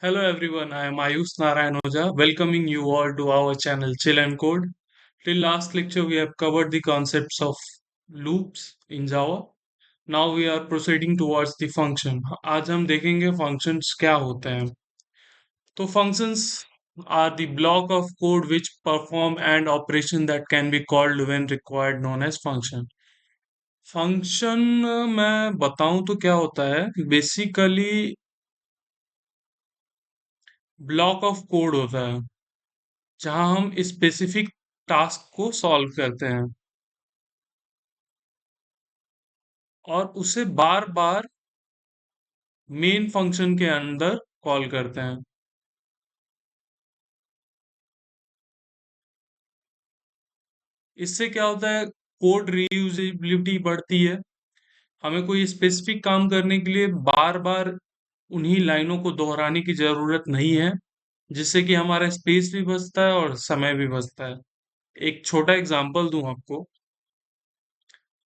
Hello everyone, I am Ayush Narayan Oja, welcoming you all to our channel Chill and Code. Till last lecture, we have covered the concepts of loops in Java. Now we are proceeding towards the function. आज हम देखेंगे functions क्या होते हैं. तो functions are the block of code which perform an operation that can be called when required, known as function. Function मैं बताऊं तो क्या होता है बेसिकली ब्लॉक ऑफ कोड होता है जहां हम स्पेसिफिक टास्क को सॉल्व करते हैं और उसे बार बार मेन फंक्शन के अंदर कॉल करते हैं। इससे क्या होता है, कोड रीयूजेबिलिटी बढ़ती है। हमें कोई स्पेसिफिक काम करने के लिए बार बार उन्हीं लाइनों को दोहराने की जरूरत नहीं है, जिससे कि हमारा स्पेस भी बचता है और समय भी बचता है। एक छोटा एग्जांपल दूं आपको।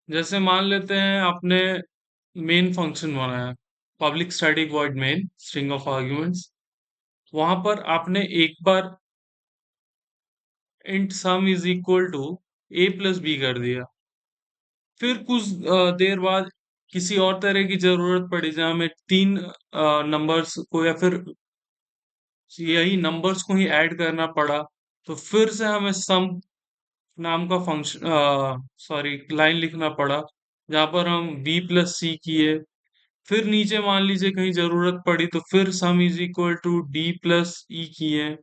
जैसे मान लेते हैं आपने मेन फंक्शन बनाया, public static void main string of arguments. वहां पर आपने एक बार int sum is equal to A plus B कर दिया। फिर कुछ देर बाद किसी और तरह की जरूरत पड़ी जहां हमें तीन नंबर्स को या फिर यही नंबर्स को ही ऐड करना पड़ा। तो फिर से हमें सम नाम का फंक्शन सॉरी लाइन लिखना पड़ा, जहां पर हम बी प्लस सी किए। फिर नीचे मान लीजिए कहीं जरूरत पड़ी तो फिर sum is equal to D plus E किए।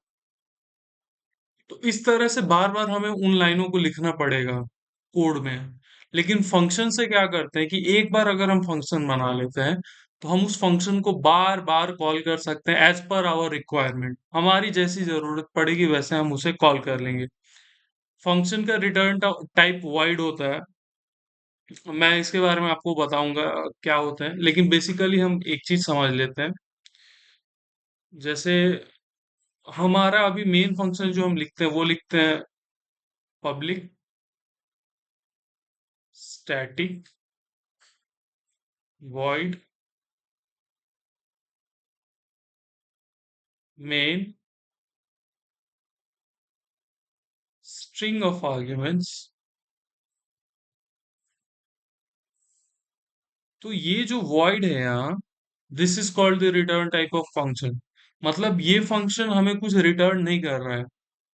तो इस तरह से बार बार हमें उन लाइनों को लिखना पड़ेगा कोड में। लेकिन फंक्शन से क्या करते हैं कि एक बार अगर हम फंक्शन बना लेते हैं तो हम उस फंक्शन को बार बार कॉल कर सकते हैं एज पर आवर रिक्वायरमेंट। हमारी जैसी जरूरत पड़ेगी वैसे हम उसे कॉल कर लेंगे। फंक्शन का रिटर्न टाइप वाइड होता है। मैं इसके बारे में आपको बताऊंगा क्या होता है, लेकिन बेसिकली हम एक चीज समझ लेते हैं। जैसे हमारा अभी मेन फंक्शन जो हम लिखते हैं वो लिखते हैं public static void main string of arguments। तो ये जो void है यहाँ, this is called the return type of function. मतलब ये फंक्शन हमें कुछ रिटर्न नहीं कर रहा है।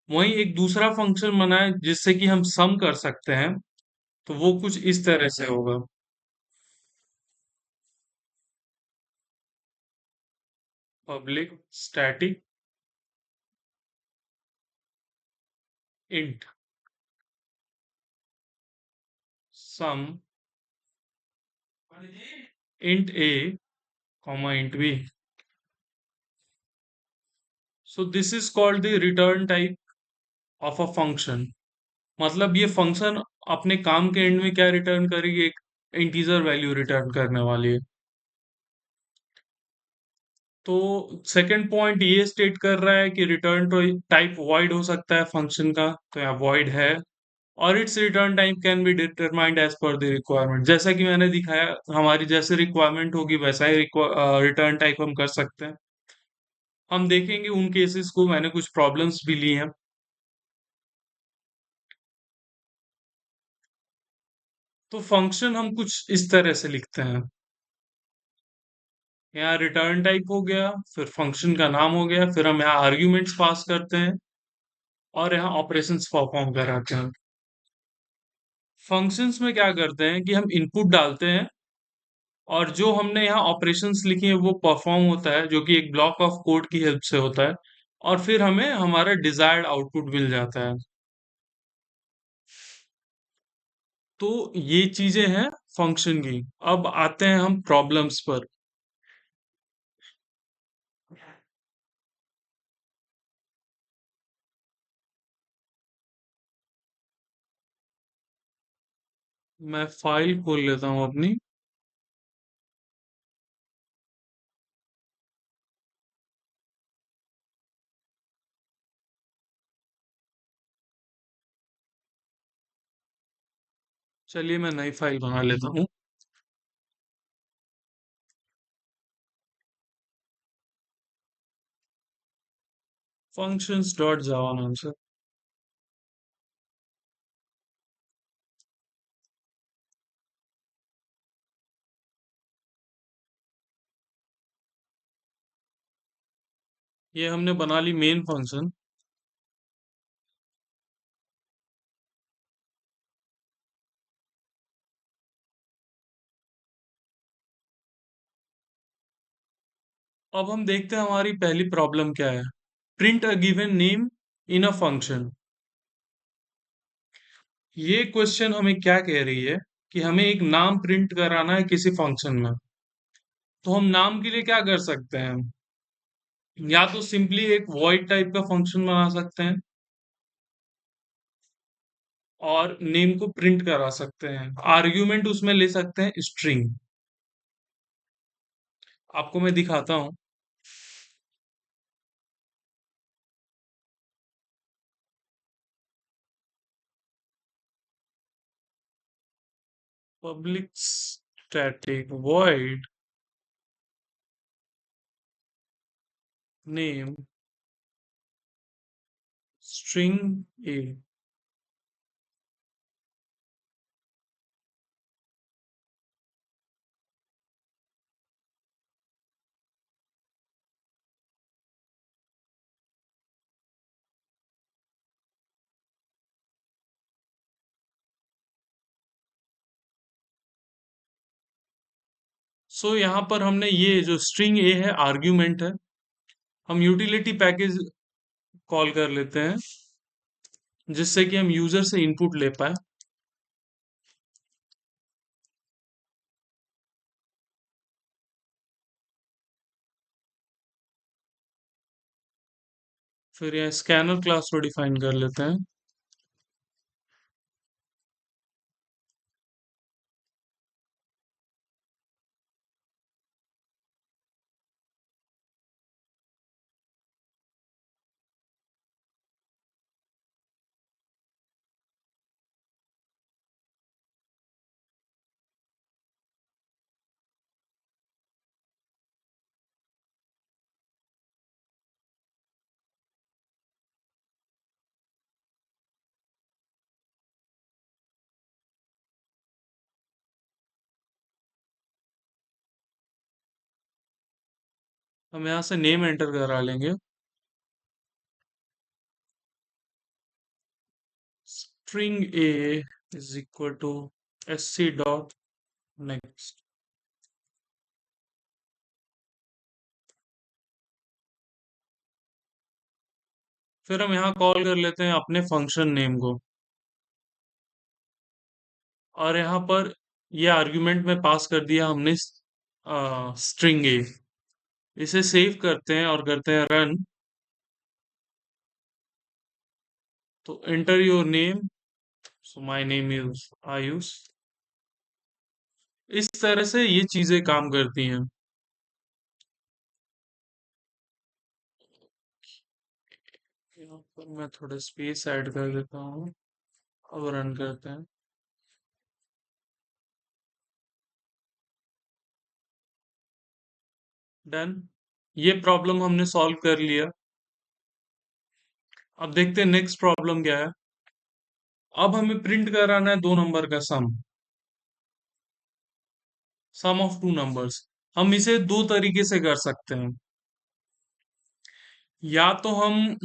वहीं एक दूसरा फंक्शन बना है जिससे कि हम सम कर सकते हैं, तो वो कुछ इस तरह से होगा। Public static int sum int a comma int b. So this is called the return type of a function. मतलब ये फंक्शन अपने काम के एंड में क्या रिटर्न करेगी, एक इंटीजर वैल्यू रिटर्न करने वाली है। तो सेकंड पॉइंट ये स्टेट कर रहा है कि रिटर्न टाइप वॉइड हो सकता है फंक्शन का, तो यहाँ वॉइड है। और its return type can be determined as per the requirement. जैसा कि मैंने दिखाया, हमारी जैसे रिक्वायरमेंट होगी वैसा ही रिटर्न टाइप हम कर सकते हैं। हम देखेंगे उन केसेस को, मैंने कुछ प्रॉब्लम्स भी ली हैं। तो फंक्शन हम कुछ इस तरह से लिखते हैं। यहाँ रिटर्न टाइप हो गया, फिर फंक्शन का नाम हो गया, फिर हम यहाँ आर्ग्यूमेंट्स पास करते हैं और यहाँ ऑपरेशंस परफॉर्म कराते हैं। फंक्शंस में क्या करते हैं कि हम इनपुट डालते हैं और जो हमने यहाँ ऑपरेशंस लिखी है वो परफॉर्म होता है, जो कि एक ब्लॉक ऑफ कोड की हेल्प से होता है। और फिर हमें हमारा डिजायर्ड आउटपुट मिल जाता है। तो ये चीजें हैं फंक्शन की। अब आते हैं हम प्रॉब्लम्स पर। मैं फाइल खोल लेता हूँ अपनी। चलिए मैं नई फाइल बना लेता हूँ। functions डॉट जावा नाम से। ये हमने बना ली मेन फंक्शन। अब हम देखते हैं हमारी पहली प्रॉब्लम क्या है। Print a given name in a function. ये क्वेश्चन हमें क्या कह रही है कि हमें एक नाम प्रिंट कराना है किसी फंक्शन में। तो हम नाम के लिए क्या कर सकते हैं, या तो सिंपली एक वॉइड टाइप का फंक्शन बना सकते हैं और नेम को प्रिंट करा सकते हैं। आर्ग्यूमेंट उसमें ले सकते हैं स्ट्रिंग। आपको मैं दिखाता हूं। Public static void name string A. So यहाँ पर हमने ये जो स्ट्रिंग ए है आर्ग्यूमेंट है, हम यूटिलिटी पैकेज कॉल कर लेते हैं जिससे कि हम यूजर से इनपुट ले पाए। फिर यहाँ स्कैनर क्लास को डिफाइन कर लेते हैं। हम यहाँ से नेम एंटर करा लेंगे। String a is equal to sc dot next. फिर हम यहाँ कॉल कर लेते हैं अपने फंक्शन नेम को, और यहाँ पर ये आर्ग्यूमेंट में पास कर दिया हमने स्ट्रिंग ए। इसे सेव करते हैं और करते हैं रन। तो enter your name, so my name is Ayush. इस तरह से ये चीजें काम करती हैं। यहाँ पर मैं थोड़ा स्पेस ऐड कर देता हूँ। अब रन करते हैं। डन। ये प्रॉब्लम हमने सॉल्व कर लिया। अब देखते हैं नेक्स्ट प्रॉब्लम क्या है। अब हमें प्रिंट कराना है दो नंबर का सम ऑफ टू नंबर्स। हम इसे दो तरीके से कर सकते हैं। या तो हम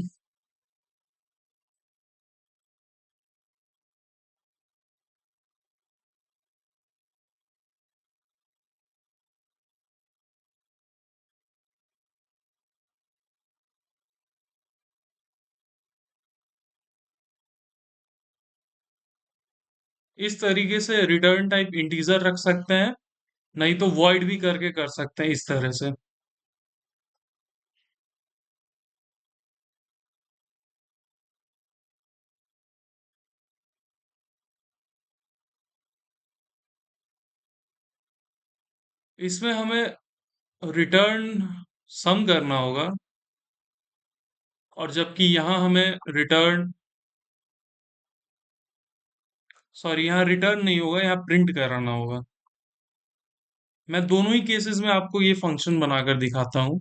इस तरीके से रिटर्न टाइप इंटीजर रख सकते हैं, नहीं तो वॉइड भी करके कर सकते हैं इस तरह से। इसमें हमें रिटर्न सम करना होगा, और जबकि यहाँ हमें रिटर्न, सॉरी यहाँ रिटर्न नहीं होगा, यहाँ प्रिंट कराना होगा। मैं दोनों ही केसेस में आपको ये फंक्शन बनाकर दिखाता हूँ।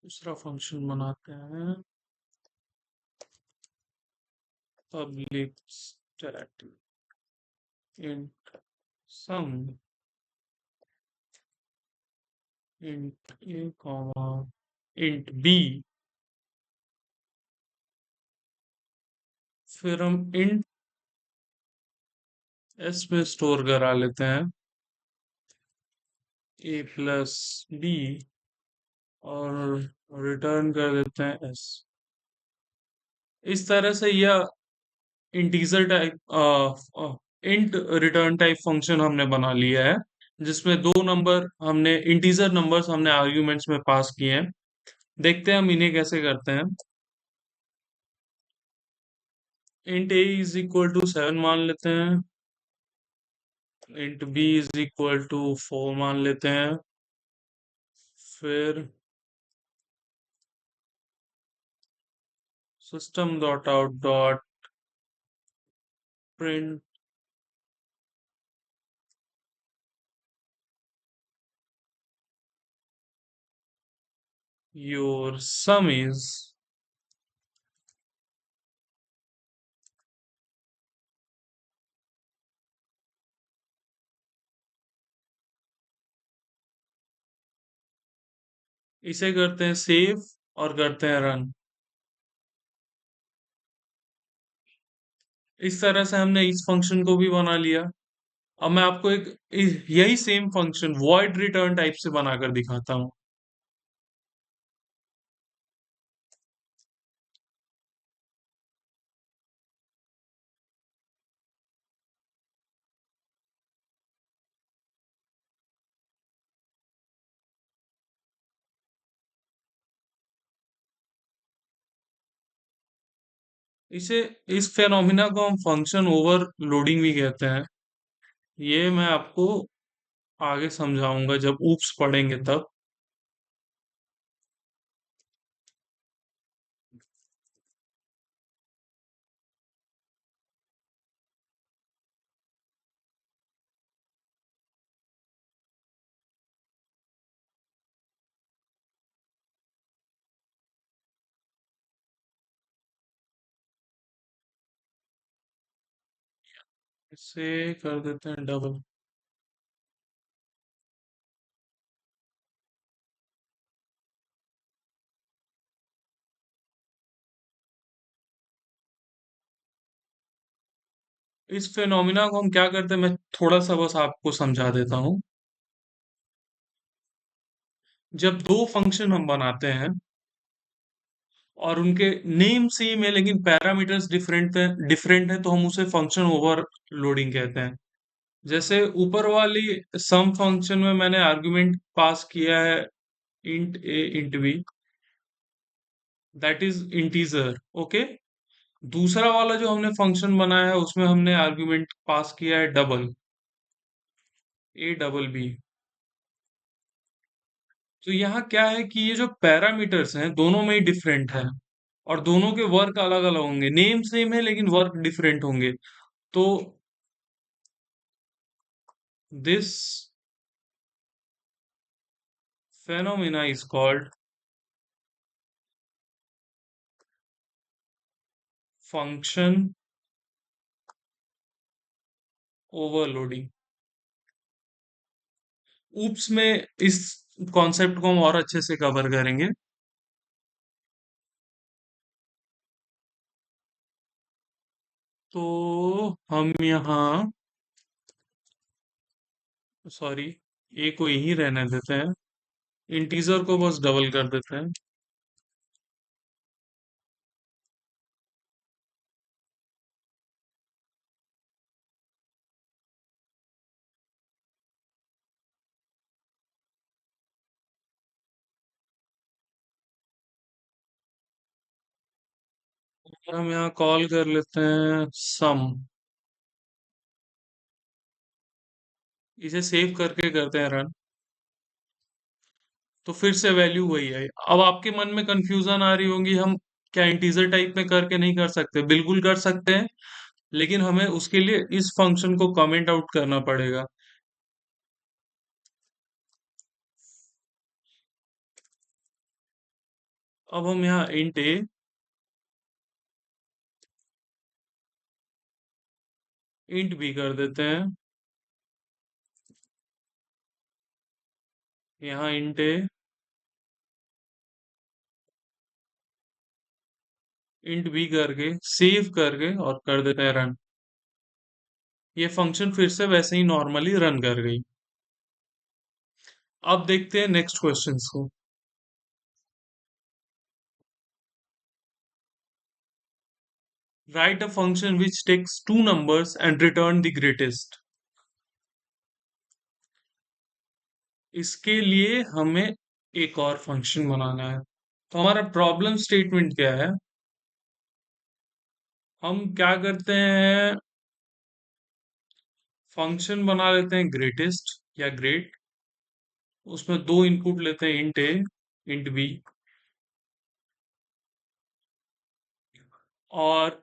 दूसरा फंक्शन बनाते हैं, public static int sum int a comma int B. फिर हम इंट एस में स्टोर करा लेते हैं ए प्लस बी, और रिटर्न कर देते हैं एस। इस तरह से यह integer type int return type function हमने बना लिया है, जिसमें दो नंबर हमने इंटीजर नंबर्स हमने आर्ग्यूमेंट्स में पास किए हैं। देखते हैं हम इन्हें कैसे करते हैं। Int a is equal to 7 मान लेते हैं, int b is equal to 4 मान लेते हैं। फिर system dot out dot print your sum is, इसे करते हैं सेव और करते हैं रन। इस तरह से हमने इस फंक्शन को भी बना लिया। अब मैं आपको एक यही same function void return type से बनाकर दिखाता हूँ। इसे इस फेनोमिना को हम फंक्शन ओवरलोडिंग भी कहते हैं। ये मैं आपको आगे समझाऊंगा जब ऊप्स पढ़ेंगे तब। इसे कर देते हैं डबल। इस फेनोमिना को हम क्या करते हैं, मैं थोड़ा सा बस आपको समझा देता हूँ। जब दो फंक्शन हम बनाते हैं और उनके नेम सेम है लेकिन पैरामीटर्स डिफरेंट है तो हम उसे फंक्शन ओवरलोडिंग कहते हैं। जैसे ऊपर वाली सम फंक्शन में मैंने आर्गुमेंट पास किया है int a int b, that is integer, okay. दूसरा वाला जो हमने फंक्शन बनाया है उसमें हमने आर्गुमेंट पास किया है डबल, ए डबल बी। तो यहाँ क्या है कि ये जो पैरामीटर्स हैं दोनों में ही डिफरेंट है, और दोनों के वर्क अलग अलग होंगे, नेम सेम है लेकिन वर्क डिफरेंट होंगे। तो this phenomena is called function overloading। Oops में इस कॉन्सेप्ट को हम और अच्छे से कवर करेंगे। तो हम यहाँ, सॉरी, ए को यही रहने देते हैं, इंटीजर को बस डबल कर देते हैं। और हम यहाँ कॉल कर लेते हैं सम। इसे सेव करके करते हैं रन। तो फिर से वैल्यू वही है। अब आपके मन में कंफ्यूजन आ रही होंगी, हम क्या इंटीजर टाइप में करके नहीं कर सकते? बिल्कुल कर सकते हैं, लेकिन हमें उसके लिए इस फंक्शन को कमेंट आउट करना पड़ेगा। अब हम यहाँ इंट ए, इंट बी कर देते हैं। यहाँ इंट ए, इंट बी करके सेव करके और कर देते हैं रन। ये फंक्शन फिर से वैसे ही नॉर्मली रन कर गई। अब देखते हैं नेक्स्ट क्वेश्चंस को। Write a function which takes two numbers and return the greatest. इसके लिए हमें एक और फंक्शन बनाना है। तो हमारा प्रॉब्लम स्टेटमेंट क्या है? हम क्या करते हैं, फंक्शन बना लेते हैं ग्रेटेस्ट या ग्रेट। उसमें दो इनपुट लेते हैं, इंट ए, इंट बी। और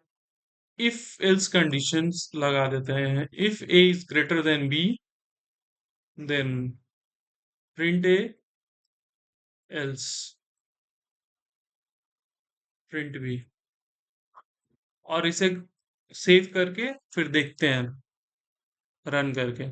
इफ एल्स कंडीशंस लगा देते हैं। If a is greater than b, then print a, else print b. और इसे सेव करके फिर देखते हैं रन करके।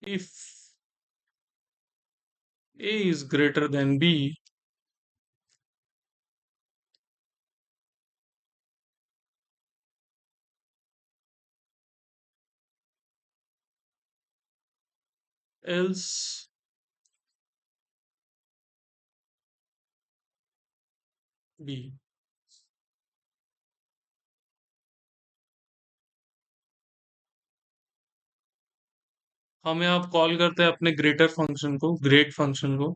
इफ a is greater than b, else b। हमें आप कॉल करते हैं अपने ग्रेटर फंक्शन को, ग्रेट फंक्शन को।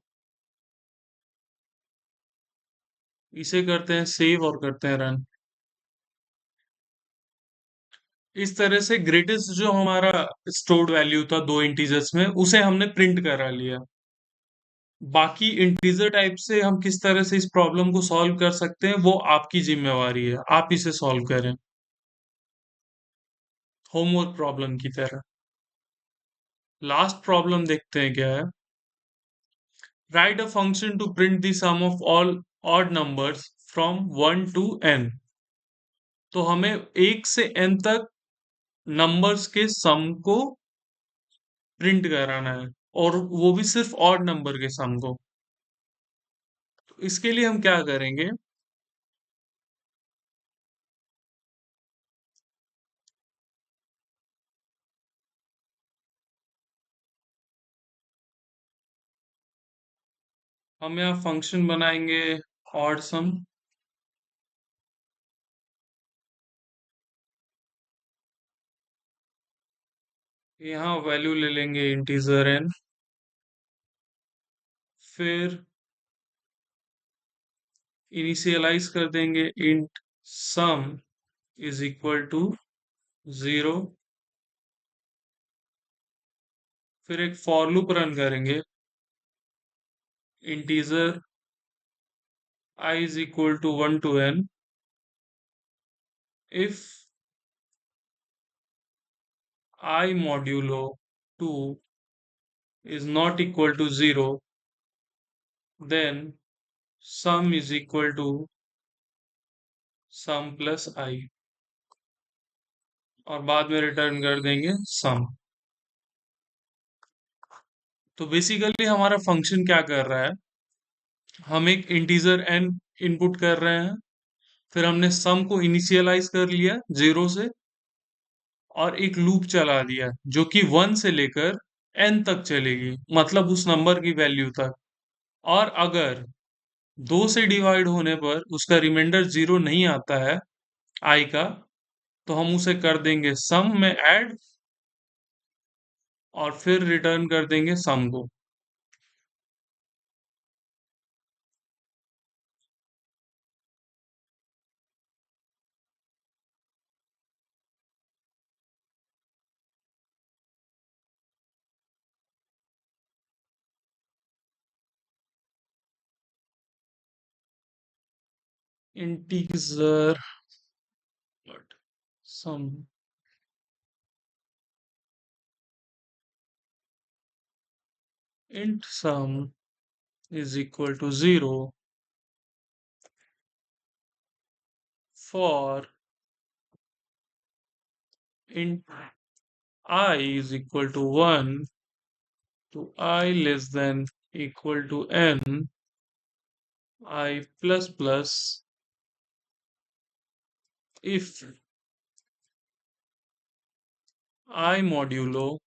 इसे करते हैं सेव और करते हैं रन। इस तरह से ग्रेटेस्ट जो हमारा स्टोर्ड वैल्यू था दो इंटीजर्स में, उसे हमने प्रिंट करा लिया। बाकी इंटीजर टाइप से हम किस तरह से इस प्रॉब्लम को सॉल्व कर सकते हैं, वो आपकी जिम्मेवारी है, आप इसे सॉल्व करें होमवर्क प्रॉब्लम की तरह। लास्ट प्रॉब्लम देखते हैं क्या है। Write a function to print the sum of all odd numbers from 1 to n। तो हमें 1 से n तक नंबर्स के सम को प्रिंट कराना है, और वो भी सिर्फ ऑड नंबर के सम को। तो इसके लिए हम क्या करेंगे, हम यहाँ फंक्शन बनाएंगे ऑड सम। यहाँ वैल्यू ले लेंगे इंटीजर n। फिर इनिशियलाइज कर देंगे int sum is equal to 0। फिर एक फॉर लूप रन करेंगे, integer I is equal to 1 to n। If I modulo 2 is not equal to 0, then sum is equal to sum plus I। और बाद में return कर देंगे सम। तो basically हमारा फंक्शन क्या कर रहा है, हम एक इंटीजर n इनपुट कर रहे हैं। फिर हमने सम को इनिशियलाइज कर लिया 0 से, और एक लूप चला दिया जो कि 1 से लेकर n तक चलेगी, मतलब उस नंबर की वैल्यू तक। और अगर 2 से डिवाइड होने पर उसका रिमाइंडर 0 नहीं आता है आई का, तो हम उसे कर देंगे सम में ऐड, और फिर रिटर्न कर देंगे सम को। integer what sum int sum is equal to 0 for int I is equal to 1 to I less than equal to n I plus plus if I modulo